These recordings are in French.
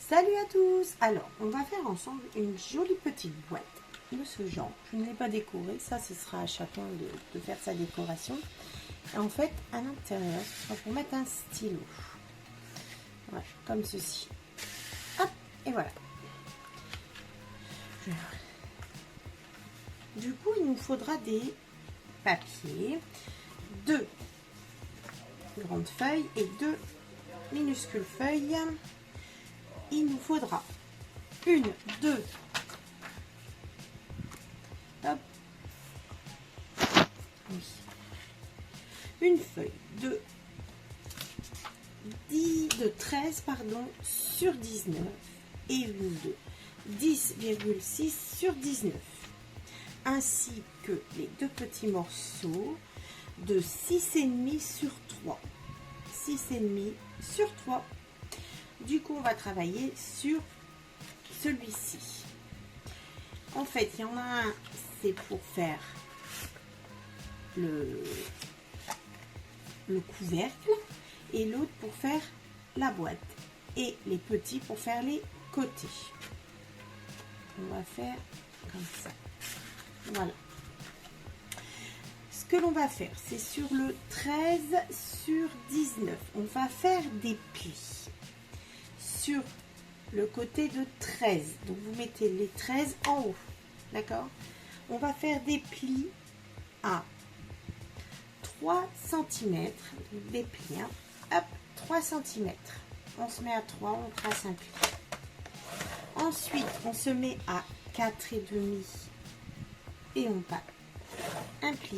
Salut à tous! Alors, on va faire ensemble une jolie petite boîte de ce genre. Je ne l'ai pas décorée, ça ce sera à chacun de faire sa décoration. Et en fait, à l'intérieur, ce sera pour mettre un stylo. Voilà, comme ceci. Hop, et voilà. Du coup, il nous faudra des papiers, 2 grandes feuilles et 2 minuscules feuilles. Il nous faudra une, 2, hop, oui, une feuille de 13 pardon, sur 19 et une de 10,6 sur 19, ainsi que les 2 petits morceaux de 6,5 sur 3, 6,5 sur 3. Du coup, on va travailler sur celui-ci. En fait, il y en a un, c'est pour faire le couvercle, et l'autre pour faire la boîte, et les petits pour faire les côtés. On va faire comme ça. Voilà. Ce que l'on va faire, c'est sur le 13 sur 19. On va faire des plis sur le côté de 13. Donc, vous mettez les 13 en haut. D'accord? On va faire des plis à 3 cm. Des plis, hein. Hop, 3 cm. On se met à 3, on trace un pli. Ensuite, on se met à 4,5 et on passe un pli.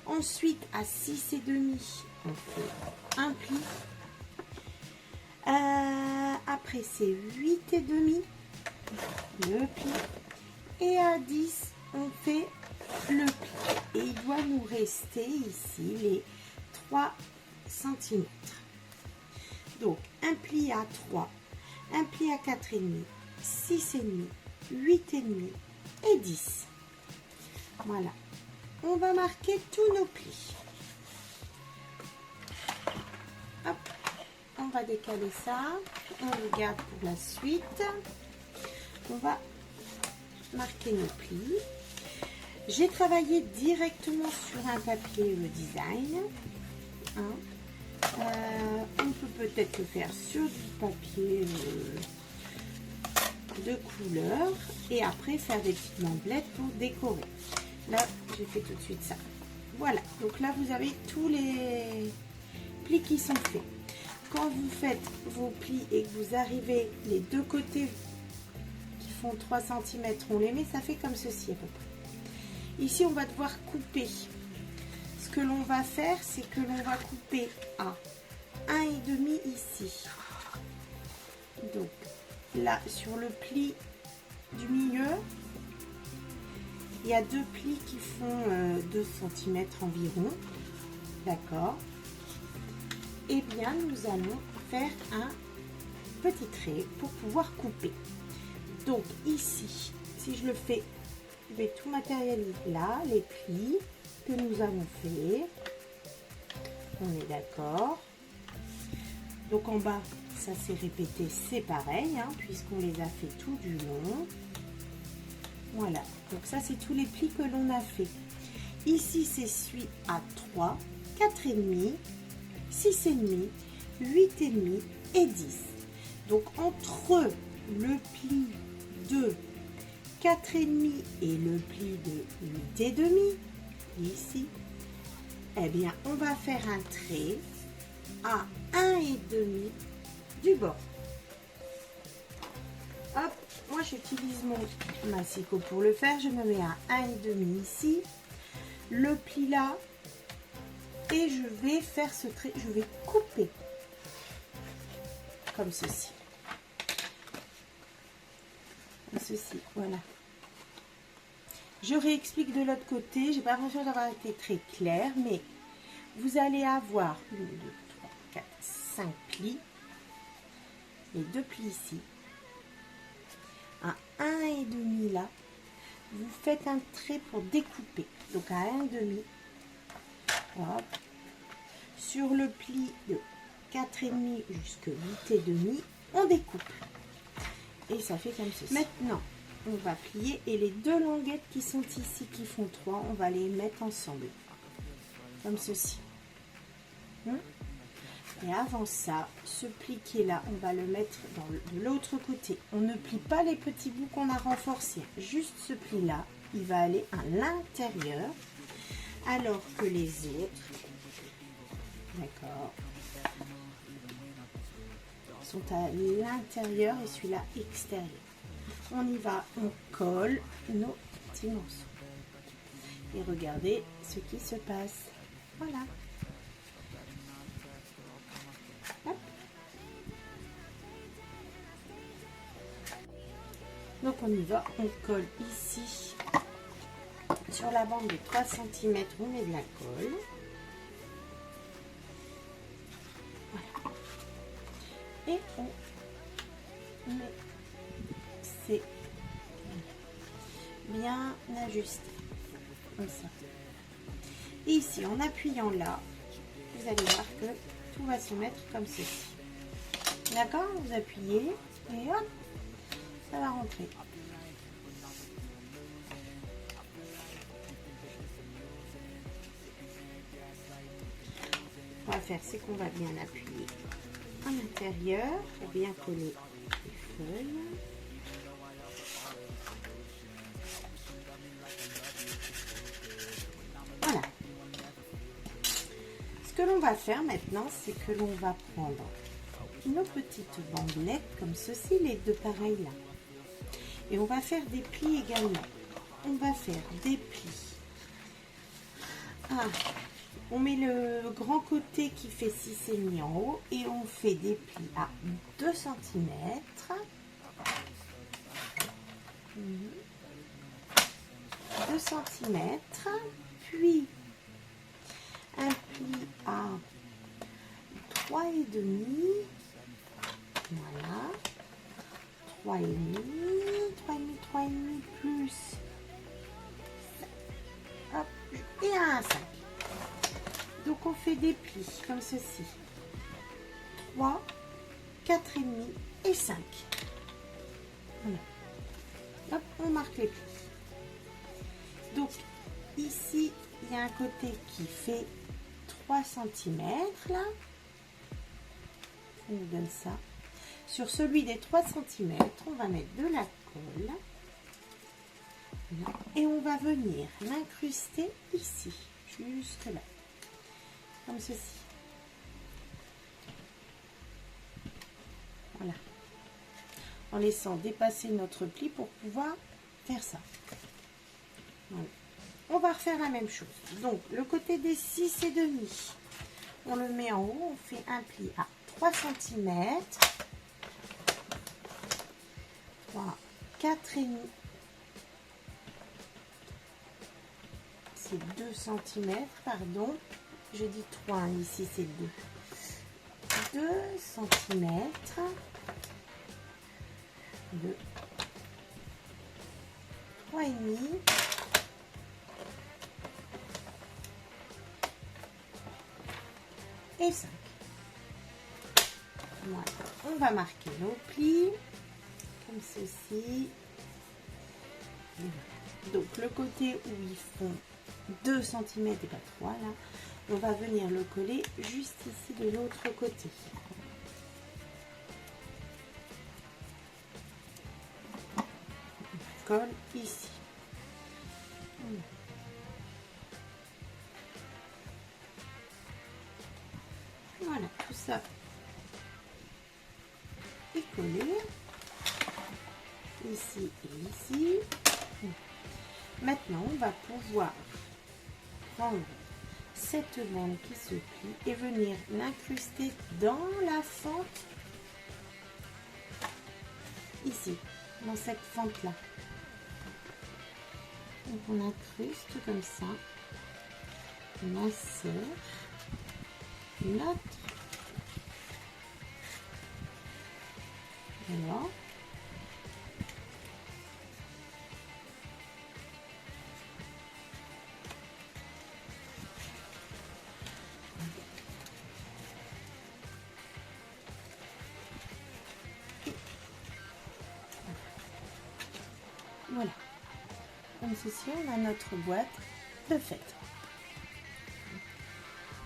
Ensuite, à 6,5, on fait un pli. Après, c'est 8,5, le pli. Et à 10, on fait le pli. Et il doit nous rester ici les 3 cm. Donc, un pli à 3, un pli à 4,5, 6,5, 8,5 et 10. Voilà. On va marquer tous nos plis. Hop. On va décaler ça. On le garde pour la suite. On va marquer nos plis. J'ai travaillé directement sur un papier le design. Hein. On peut peut-être le faire sur du papier de couleur et après faire des petites bandelettes pour décorer. Là, j'ai fait tout de suite ça. Voilà, donc là, vous avez tous les plis qui sont faits. Quand vous faites vos plis et que vous arrivez les deux côtés qui font 3 cm, on les met, ça fait comme ceci à peu près. Ici, on va devoir couper. Ce que l'on va faire, c'est que l'on va couper à 1,5 ici. Donc, là, sur le pli du milieu, il y a 2 plis qui font 2 cm environ. D'accord. Eh bien, nous allons faire un petit trait pour pouvoir couper. Donc, ici, si je le fais, je vais tout matérialiser là, les plis que nous avons fait. On est d'accord. Donc, en bas, ça s'est répété, c'est pareil, hein, puisqu'on les a fait tout du long. Voilà, donc ça c'est tous les plis que l'on a fait. Ici c'est celui à 3, 4,5, 6,5, 8,5 et 10. Donc entre le pli de 4,5 et le pli de 8,5, ici, eh bien on va faire un trait à 1,5 du bord. Hop, moi j'utilise mon massicot pour le faire. Je me mets à 1,5 ici, le pli là, et je vais faire ce trait. Je vais couper comme ceci. Comme ceci, voilà. Je réexplique de l'autre côté. J'ai pas l'impression d'avoir été très clair, mais vous allez avoir 1, 2, 3, 4, 5 plis. Les 2 plis ici. À 1,5 là, vous faites un trait pour découper. Donc à 1,5, hop, sur le pli de 4,5 jusqu'à 8,5, on découpe. Et ça fait comme ceci. Maintenant, on va plier et les deux languettes qui sont ici, qui font 3, on va les mettre ensemble. Comme ceci. Et avant ça, ce pli qui est là, on va le mettre de l'autre côté. On ne plie pas les petits bouts qu'on a renforcés. Juste ce pli-là, il va aller à l'intérieur. Alors que les autres, d'accord, sont à l'intérieur et celui-là extérieur. On y va, on colle nos petits morceaux. Et regardez ce qui se passe. Voilà. Hop. Donc on y va, on colle ici. Sur la bande de 3 cm, on met de la colle. Voilà. Et on met c'est bien ajusté. Comme ça. Et ici, en appuyant là, vous allez voir que tout va se mettre comme ceci. D'accord? Vous appuyez et hop, ça va rentrer. On va faire, c'est qu'on va bien appuyer à l'intérieur pour bien coller les feuilles. Voilà. Ce que l'on va faire maintenant, c'est que l'on va prendre nos petites bandelettes comme ceci, les deux pareils là. Et on va faire des plis également. On va faire des plis. On met le grand côté qui fait 6,5 en haut et on fait des plis à 2 cm. 2 cm, puis un pli à 3,5. Voilà. 3,5, 3,5 plus. Hop, et un 5. Donc on fait des plis comme ceci. 3, 4,5 et 5. Voilà. Hop, on marque les plis. Donc ici, il y a un côté qui fait 3 cm là. On nous donne ça. Sur celui des 3 cm, on va mettre de la colle. Voilà. Et on va venir l'incruster ici, jusque là. Comme ceci. Voilà. En laissant dépasser notre pli pour pouvoir faire ça. Voilà. On va refaire la même chose. Donc, le côté des 6,5, on le met en haut, on fait un pli à 3 cm. 3, 4,5. C'est 2 cm, pardon. Je dis 3, ici c'est 2. 2 cm. 2. 3,5. Et 5. Voilà. On va marquer nos plis. Comme ceci. Voilà. Donc le côté où ils font 2 cm et pas 3 là, on va venir le coller juste ici de l'autre côté. On colle ici. Voilà, tout ça est collé. Ici et ici. Maintenant, on va pouvoir prendre cette bande qui se plie et venir l'incruster dans la fente ici, dans cette fente là. Donc on incruste comme ça, on insère notre alors Voilà. Comme ceci, on a notre boîte de fête.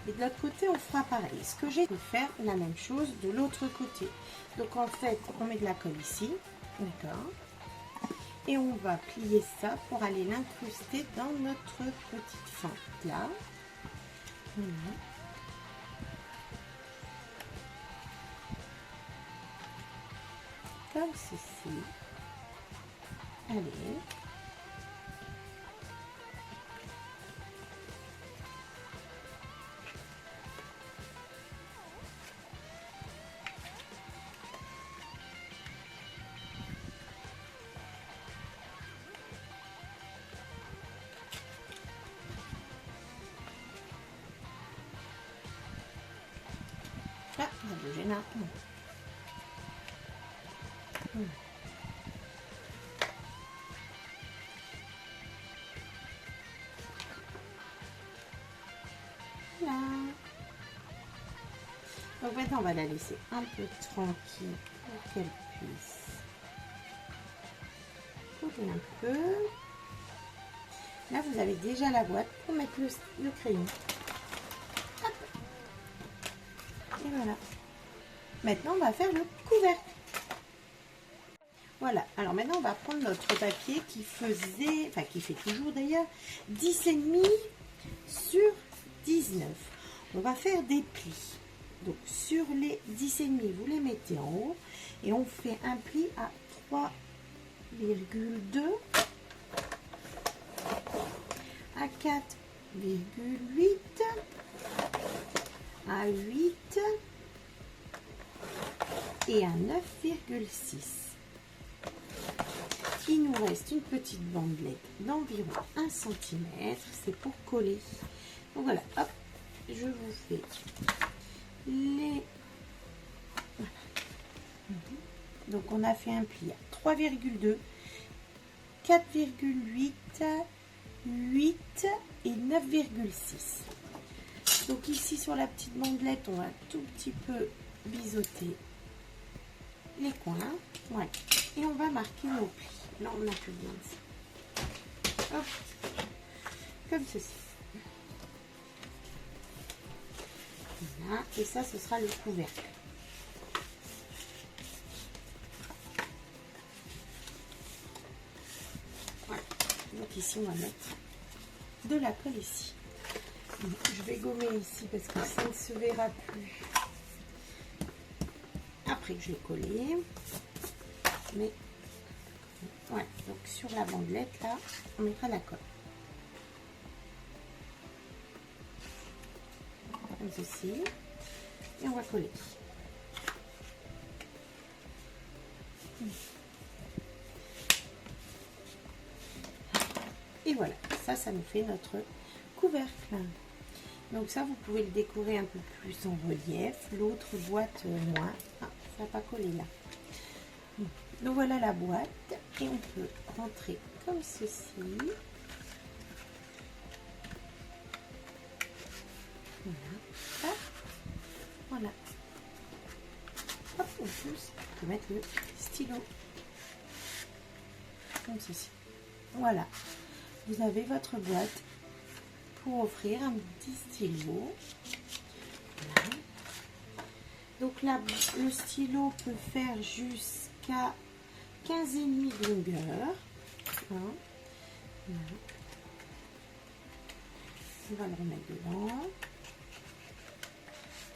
Et de l'autre côté, on fera pareil. Ce que j'ai fait faire la même chose de l'autre côté. Donc en fait, on met de la colle ici, d'accord. Et on va plier ça pour aller l'incruster dans notre petite fente là. Voilà. Comme ceci. Allez. Ah, ça a bougé là. Voilà. Donc maintenant, on va la laisser un peu tranquille pour qu'elle puisse couler un peu. Là, vous avez déjà la boîte pour mettre le crayon. Hop. Et voilà. Maintenant, on va faire le couvercle. Voilà. Alors maintenant, on va prendre notre papier qui faisait, enfin qui fait toujours d'ailleurs, 10,5 sur 19. On va faire des plis. Donc sur les 10,5, vous les mettez en haut et on fait un pli à 3,2, à 4,8, à 8 et à 9,6. Il nous reste une petite bandelette d'environ 1 cm, c'est pour coller. Donc voilà, hop, je vous fais les... Voilà. Donc on a fait un pli à 3,2, 4,8, 8 et 9,6. Donc ici sur la petite bandelette, on va un tout petit peu biseauter les coins. Voilà. Et on va marquer nos plis. Là, on n'a plus besoin de ça. Hop. Comme ceci. Voilà. Et ça, ce sera le couvercle. Voilà. Donc ici, on va mettre de la colle ici. Je vais gommer ici parce que ça ne se verra plus après que je l'ai collé. Mais voilà, donc sur la bandelette là, on mettra la colle. Comme ceci. Et on va coller. Et voilà, ça nous fait notre couvercle. Donc ça, vous pouvez le décorer un peu plus en relief. L'autre boîte moins. Ah, ça n'a pas collé là. Donc voilà la boîte. Et on peut rentrer comme ceci. Voilà. Hop. Voilà. Hop, en plus, on peut mettre le stylo. Comme ceci. Voilà. Vous avez votre boîte pour offrir un petit stylo. Voilà. Donc là, le stylo peut faire jusqu'à 15,5 de longueur. Voilà. On va le remettre dedans.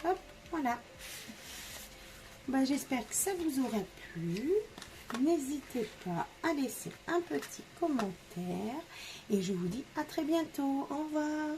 Hop, voilà. Bah, j'espère que ça vous aura plu. N'hésitez pas à laisser un petit commentaire. Et je vous dis à très bientôt. Au revoir.